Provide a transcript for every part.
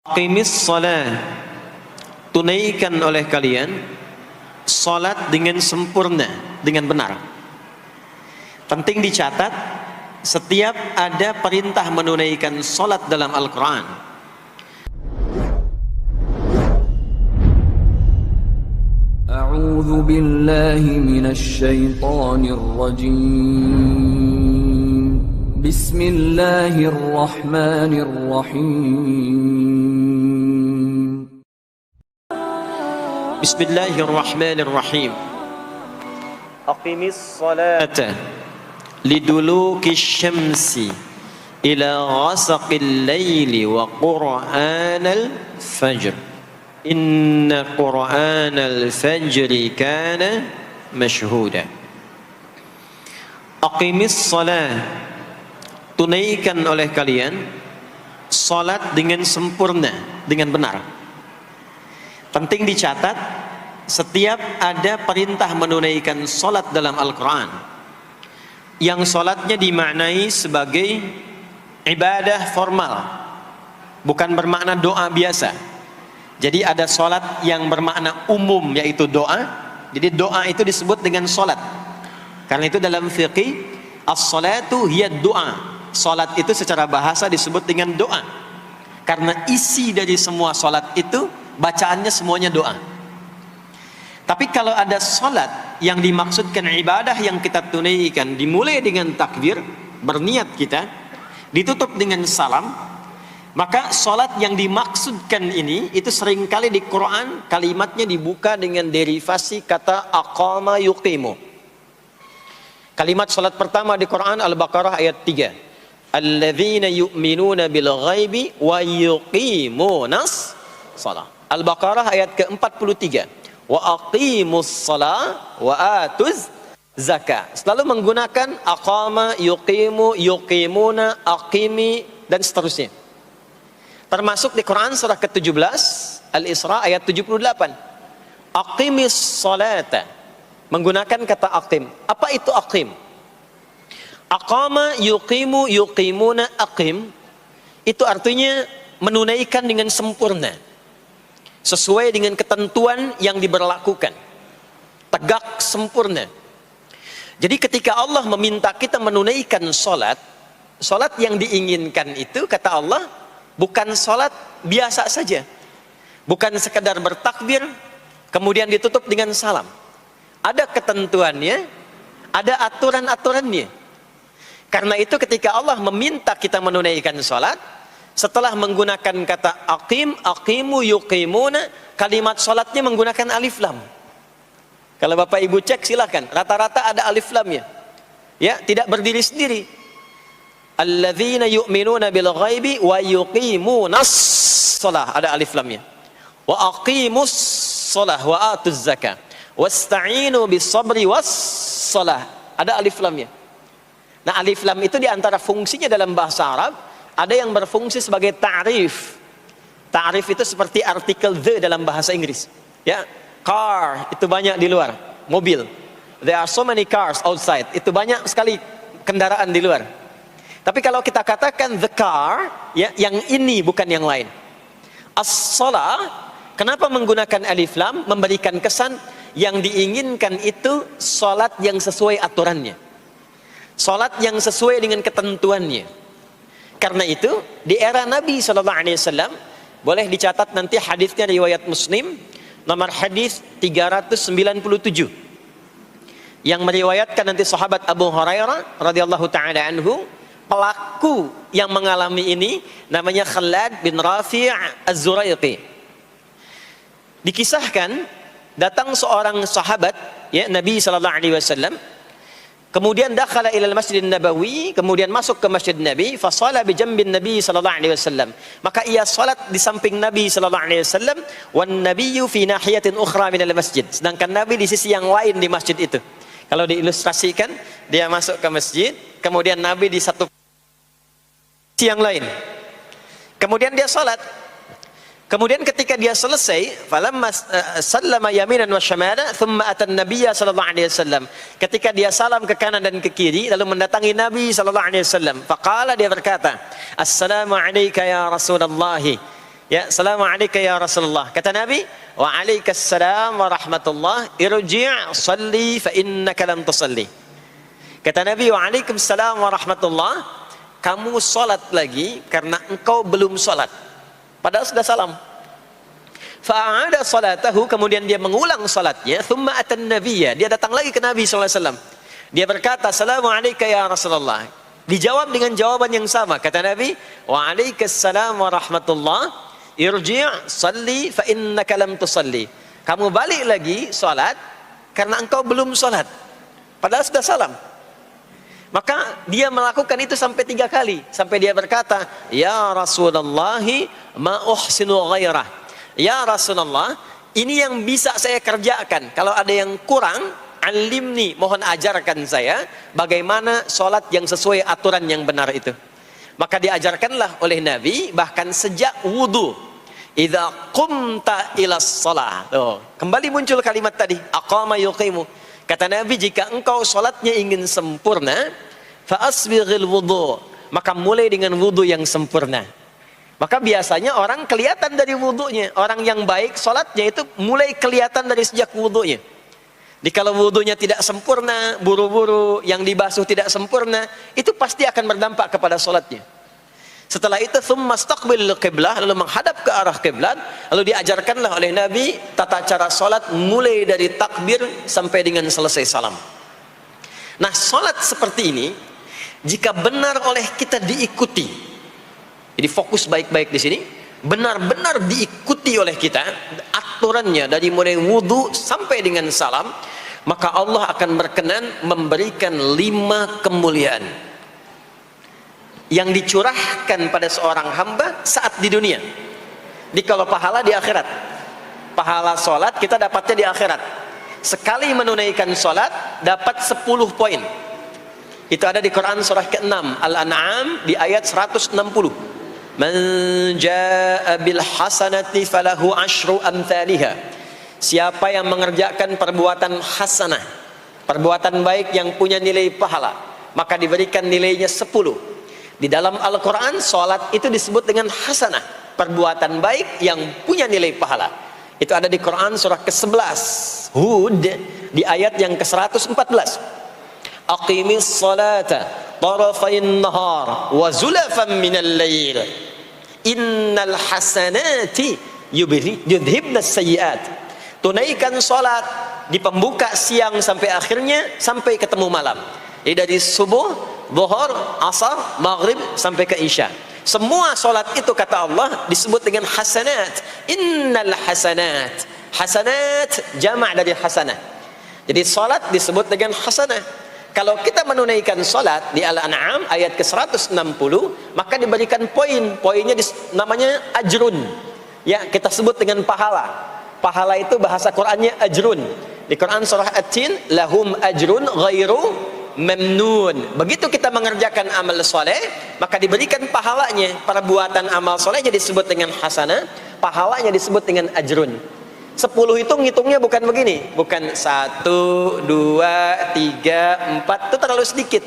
Aqimis salat, tunaikan oleh kalian salat dengan sempurna, dengan benar. Penting dicatat, setiap ada perintah menunaikan salat dalam Al-Quran, A'udzu billahi minasy syaithanir rajim. Bismillahirrahmanirrahim. Bismillahirrahmanirrahim. Aqimis salata liduluki syamsi ila ghasaqil laili wa qur'anal fajr. Inna qur'anal fajri kana mashhuda. Aqimis salat, tunaikan oleh kalian salat dengan sempurna, dengan benar. Penting dicatat, setiap ada perintah menunaikan salat dalam Al-Quran, yang salatnya dimaknai sebagai ibadah formal, bukan bermakna doa biasa. Jadi ada salat yang bermakna umum, yaitu doa. Jadi doa itu disebut dengan salat. Karena itu dalam fiqih, as-salatu hiya doa. Salat itu secara bahasa disebut dengan doa. Karena isi dari semua salat itu, bacaannya semuanya doa. Tapi kalau ada salat yang dimaksudkan ibadah yang kita tunaikan, dimulai dengan takbir, berniat kita, ditutup dengan salam, maka salat yang dimaksudkan ini, itu seringkali di Quran kalimatnya dibuka dengan derivasi kata aqama yuqimu. Kalimat salat pertama di Quran Al-Baqarah ayat 3. Alladzina yu'minuna bil ghaibi wa yuqimunas shalah. Al-Baqarah ayat ke-43. Wa aqimus shalah wa atuz zakah. Selalu menggunakan aqama, yuqimu, yuqimuna, aqimi, dan seterusnya. Termasuk di Quran surah ke-17 Al-Isra ayat 78. Aqimis salata, menggunakan kata aqim. Apa itu aqim? Aqama, yuqimu, yuqimuna, aqim, itu artinya menunaikan dengan sempurna, sesuai dengan ketentuan yang diberlakukan, tegak sempurna. Jadi ketika Allah meminta kita menunaikan salat, salat yang diinginkan itu, kata Allah, bukan salat biasa saja, bukan sekadar bertakbir kemudian ditutup dengan salam. Ada ketentuannya, ada aturan-aturannya. Karena itu ketika Allah meminta kita menunaikan salat, setelah menggunakan kata aqim, aqimu, yuqimuna, kalimat salatnya menggunakan alif lam. Kalau Bapak Ibu cek silakan, rata-rata ada alif lamnya. Ya, tidak berdiri sendiri. Alladzina yu'minuna bil ghaibi wa yuqimunas shalah, ada alif lamnya. Wa aqimus shalah wa atuz zakah. Wasta'inu bis sabri was shalah, ada alif lamnya. Nah, alif lam itu diantara fungsinya dalam bahasa Arab, ada yang berfungsi sebagai ta'rif. Ta'rif itu seperti artikel the dalam bahasa Inggris. Ya, car itu banyak di luar, mobil. There are so many cars outside. Itu banyak sekali kendaraan di luar. Tapi kalau kita katakan the car, ya, yang ini bukan yang lain. As-shalah, kenapa menggunakan alif lam? Memberikan kesan yang diinginkan itu salat yang sesuai aturannya, salat yang sesuai dengan ketentuannya. Karena itu di era Nabi SAW, boleh dicatat nanti hadisnya riwayat Muslim, nomor hadis 397, yang meriwayatkan nanti sahabat Abu Hurairah radhiyallahu taala anhu. Pelaku yang mengalami ini namanya Khalad bin Rafi' Az-Zuraiqi. Dikisahkan datang seorang sahabat, ya, Nabi SAW, kemudian dakhala ila al-Masjid Nabawi, kemudian masuk ke Masjid Nabi, fa shala bi jambin Nabi SAW. Maka ia salat di samping Nabi SAW, wan nabiyyu fi nahiyatin ukhra min al-masjid. Sedangkan Nabi di sisi yang lain di masjid itu. Kalau diilustrasikan, dia masuk ke masjid, kemudian Nabi di satu sisi yang lain. Kemudian dia salat. Kemudian ketika dia selesai, falamma sallama yaminan wa syamala, thumma atan nabiyya sallallahu alaihi wasallam. Ketika dia salam ke kanan dan ke kiri, lalu mendatangi Nabi sallallahu alaihi wasallam. Faqala, dia berkata, "Assalamu alayka ya Rasulullah." Ya, assalamualaikum ya Rasulullah. Kata Nabi, waalaikumsalam warahmatullah, irji' salli fa innaka lam tusalli. Kata Nabi, waalaikumsalam warahmatullah, kamu salat lagi karena engkau belum salat. Padahal sudah salam. Fa'ada salatahu, kemudian dia mengulang salatnya, thumma atan nabiyya, dia datang lagi ke Nabi sallallahu alaihi wasallam. Dia berkata, assalamualaikum ya Rasulullah. Dijawab dengan jawaban yang sama. Kata Nabi, waalaikumsalam warahmatullah, irji' salli fa innaka lam tusalli. Kamu balik lagi salat karena engkau belum salat. Padahal sudah salam. Maka dia melakukan itu sampai 3 kali. Sampai dia berkata, ya Rasulullah, ma uhsinu ghairah. Ya Rasulullah, ini yang bisa saya kerjakan. Kalau ada yang kurang, alimni, mohon ajarkan saya bagaimana sholat yang sesuai aturan yang benar itu. Maka diajarkanlah oleh Nabi bahkan sejak wudu. Idza qumta ila shalah. Kembali muncul kalimat tadi, aqama yuqimu. Kata Nabi, jika engkau sholatnya ingin sempurna, fa asbighil wudu, maka mulai dengan wudu yang sempurna. Maka biasanya orang kelihatan dari wudunya. Orang yang baik sholatnya itu mulai kelihatan dari sejak wudunya. Jadi kalau wudunya tidak sempurna, buru-buru, yang dibasuh tidak sempurna, itu pasti akan berdampak kepada sholatnya. Setelah itu, thumma istaqbil qiblah, lalu menghadap ke arah qiblat, lalu diajarkanlah oleh Nabi tata cara sholat mulai dari takbir sampai dengan selesai salam. Nah, sholat seperti ini, jika benar oleh kita diikuti, jadi fokus baik-baik di sini, benar-benar diikuti oleh kita aturannya dari mulai wudu sampai dengan salam, maka Allah akan berkenan memberikan 5 kemuliaan yang dicurahkan pada seorang hamba saat di dunia. Jadi kalau pahala di akhirat, pahala sholat kita dapatnya di akhirat. Sekali menunaikan sholat dapat 10 poin. Itu ada di Quran surah ke-6 Al-An'am di ayat 160. Man jaa'a bil hasanati falahu asyru amthaliha. Siapa yang mengerjakan perbuatan hasanah, perbuatan baik yang punya nilai pahala, maka diberikan nilainya 10. Di dalam Al-Quran, sholat itu disebut dengan hasanah, perbuatan baik yang punya nilai pahala. Itu ada di Quran surah ke-11 Hud di ayat yang ke-114. Aqimis salata tarafayn nahar wa zulafan minal lail innal hasanati yudhibnas sayyiat. Tunaikan salat di pembuka siang sampai akhirnya, sampai ketemu malam. Jadi dari subuh, zuhur, asar, maghrib sampai ke isya. Semua salat itu kata Allah disebut dengan hasanat. Innal hasanat. Hasanat jamak dari hasanah. Jadi salat disebut dengan hasanah. Kalau kita menunaikan salat di Al-An'am ayat ke-160, maka diberikan poin. Poinnya namanya ajrun. Ya, kita sebut dengan pahala. Pahala itu bahasa Qur'annya ajrun. Di Quran surah At-Tin, lahum ajrun ghairu mamnun. Begitu kita mengerjakan amal soleh, maka diberikan pahalanya. Perbuatan amal solehnya disebut dengan hasanah, pahalanya disebut dengan ajrun. 10 itu ngitungnya bukan begini, bukan 1, 2, 3, 4, itu terlalu sedikit.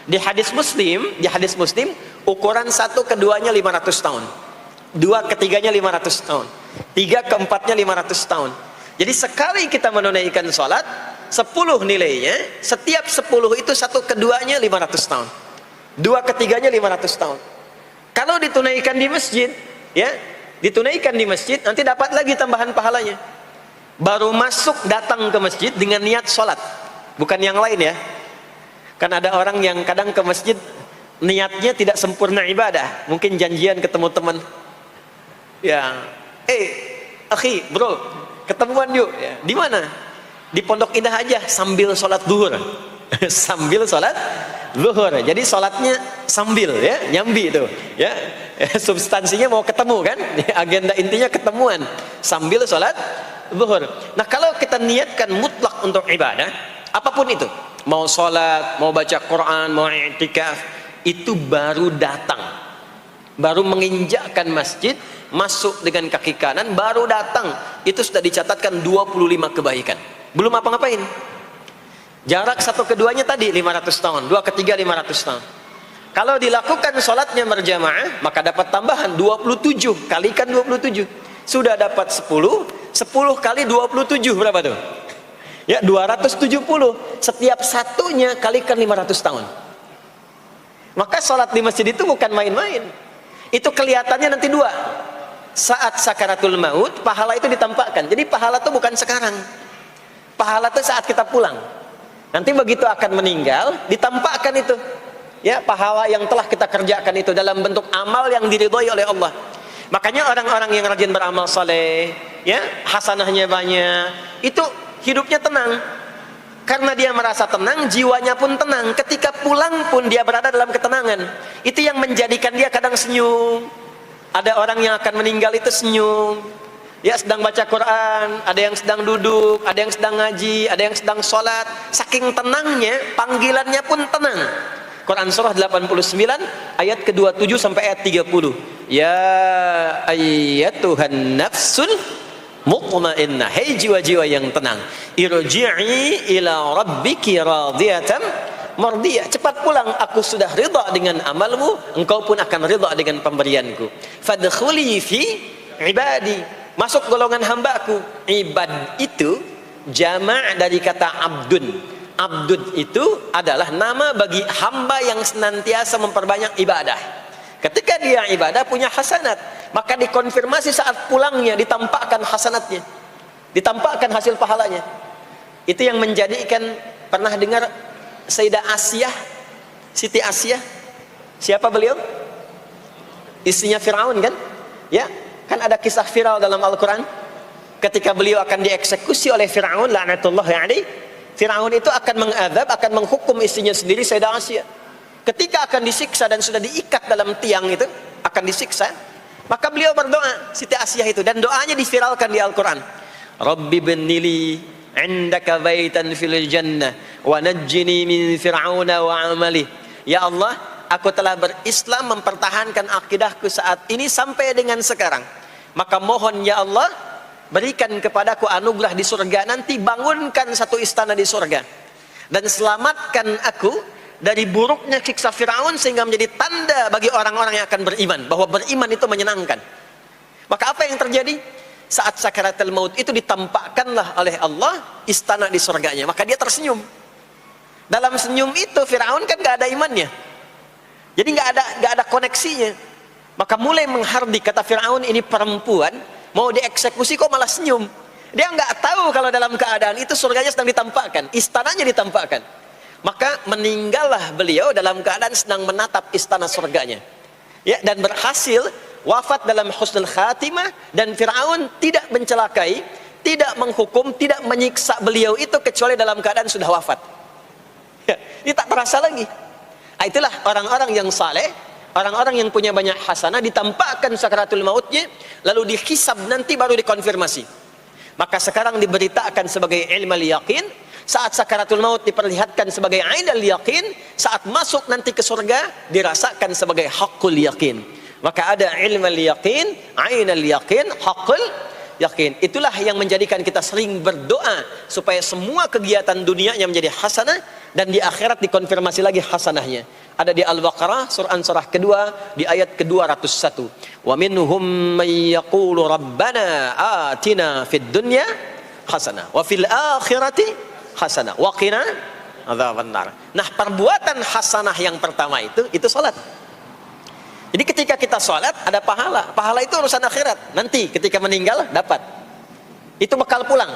Di hadis Muslim, ukuran 1 keduanya 500 tahun, 2 ketiganya 500 tahun, 3 keempatnya 500 tahun. Jadi sekali kita menunaikan sholat, 10 nilainya, setiap 10 itu 1 keduanya 500 tahun, 2 ketiganya 500 tahun. Kalau ditunaikan di masjid, ya, ditunaikan di masjid, nanti dapat lagi tambahan pahalanya. Baru masuk datang ke masjid dengan niat sholat, bukan yang lain ya. Kan ada orang yang kadang ke masjid niatnya tidak sempurna ibadah, mungkin janjian ketemu teman, ya, akhi, bro, ketemuan yuk, ya. Di mana? Di Pondok Indah aja, sambil sholat zuhur. Sambil sholat zuhur, jadi sholatnya sambil, ya, nyambi itu, ya. Substansinya mau ketemu kan, agenda intinya ketemuan sambil sholat zuhur. Nah, kalau kita niatkan mutlak untuk ibadah apapun itu, mau sholat, mau baca Quran, mau i'tikaf, itu baru datang, baru menginjakkan masjid, masuk dengan kaki kanan, baru datang, itu sudah dicatatkan 25 kebaikan, belum apa-ngapain. Jarak 1 keduanya tadi 500 tahun, 2 ketiga 500 tahun. Kalau dilakukan sholatnya berjamaah, maka dapat tambahan 27, kalikan 27. Sudah dapat 10, 10 kali 27 berapa tuh? Ya, 270. Setiap satunya kalikan 500 tahun. Maka sholat di masjid itu bukan main-main. Itu kelihatannya nanti dua. Saat sakaratul maut, pahala itu ditampakkan. Jadi pahala itu bukan sekarang. Pahala itu saat kita pulang. Nanti begitu akan meninggal, ditampakkan itu. Ya, pahala yang telah kita kerjakan itu dalam bentuk amal yang diridhoi oleh Allah. Makanya orang-orang yang rajin beramal saleh, ya, hasanahnya banyak, itu hidupnya tenang. Karena dia merasa tenang, jiwanya pun tenang. Ketika pulang pun dia berada dalam ketenangan. Itu yang menjadikan dia kadang senyum. Ada orang yang akan meninggal itu senyum. Ya, sedang baca Quran, ada yang sedang duduk, ada yang sedang ngaji, ada yang sedang sholat. Saking tenangnya, panggilannya pun tenang. Quran surah 89 ayat ke-27 sampai ayat 30. Ya ayyatuhan nafsul mutmainnah, hei jiwa-jiwa yang tenang, irji'i ila rabbiki radiyatan mardiyah, cepat pulang, aku sudah ridha dengan amalmu, engkau pun akan ridha dengan pemberianku. Fadkhuli fi ibadi, masuk golongan hambaku. Ibad itu jama' dari kata abdun. Abdud itu adalah nama bagi hamba yang senantiasa memperbanyak ibadah. Ketika dia ibadah punya hasanat, maka dikonfirmasi saat pulangnya, ditampakkan hasanatnya, ditampakkan hasil pahalanya. Itu yang menjadikan, pernah dengar Sayyidah Asyah, Siti Asyah? Siapa beliau? Istrinya Fir'aun kan? Ya, kan ada kisah viral dalam Al-Quran. Ketika beliau akan dieksekusi oleh Fir'aun, la'natullahi alaihi, Fir'aun itu akan mengadab, akan menghukum istrinya sendiri, Sayyidah Asyah. Ketika akan disiksa dan sudah diikat dalam tiang itu, akan disiksa, maka beliau berdoa, Siti Asyah itu, dan doanya diviralkan di Al-Quran. Rabbi bnili indaka baitan fil jannah wa najjini min fir'auna wa amali. Ya Allah, aku telah berislam, mempertahankan akidahku saat ini sampai dengan sekarang. Maka mohon ya Allah, berikan kepadaku anugerah di surga nanti, bangunkan satu istana di surga dan selamatkan aku dari buruknya siksa Firaun, sehingga menjadi tanda bagi orang-orang yang akan beriman bahwa beriman itu menyenangkan. Maka apa yang terjadi? Saat sakaratul maut itu ditampakkanlah oleh Allah istana di surganya, maka dia tersenyum. Dalam senyum itu Firaun kan gak ada imannya, jadi gak ada koneksinya. Maka mulai menghardik, kata Firaun, ini perempuan mau dieksekusi kok malah senyum. Dia nggak tahu kalau dalam keadaan itu surganya sedang ditampakkan, istananya ditampakkan. Maka meninggallah beliau dalam keadaan sedang menatap istana surganya. Ya, dan berhasil wafat dalam husnul khatimah, dan Firaun tidak mencelakai, tidak menghukum, tidak menyiksa beliau itu kecuali dalam keadaan sudah wafat. Ya, ini tak terasa lagi. Nah, itulah orang-orang yang saleh, orang-orang yang punya banyak hasanah, ditampakkan sakaratul mautnya, lalu dihisab nanti baru dikonfirmasi. Maka sekarang diberitakan sebagai ilmal yaqin, saat sakaratul maut diperlihatkan sebagai ainal yaqin, saat masuk nanti ke surga dirasakan sebagai haqqul yaqin. Maka ada ilmal yaqin, ainal yaqin, haqqul yaqin. Itulah yang menjadikan kita sering berdoa supaya semua kegiatan dunianya menjadi hasanah, dan di akhirat dikonfirmasi lagi hasanahnya. Ada di Al-Baqarah surah kedua di ayat ke-201. Wa minhum may yaqulu rabbana atina fid dunya hasanah wa fil akhirati hasanah wa qina adzabannar. Nah, perbuatan hasanah yang pertama itu salat. Jadi ketika kita salat ada pahala. Pahala itu urusan akhirat. Nanti ketika meninggal dapat. Itu bekal pulang.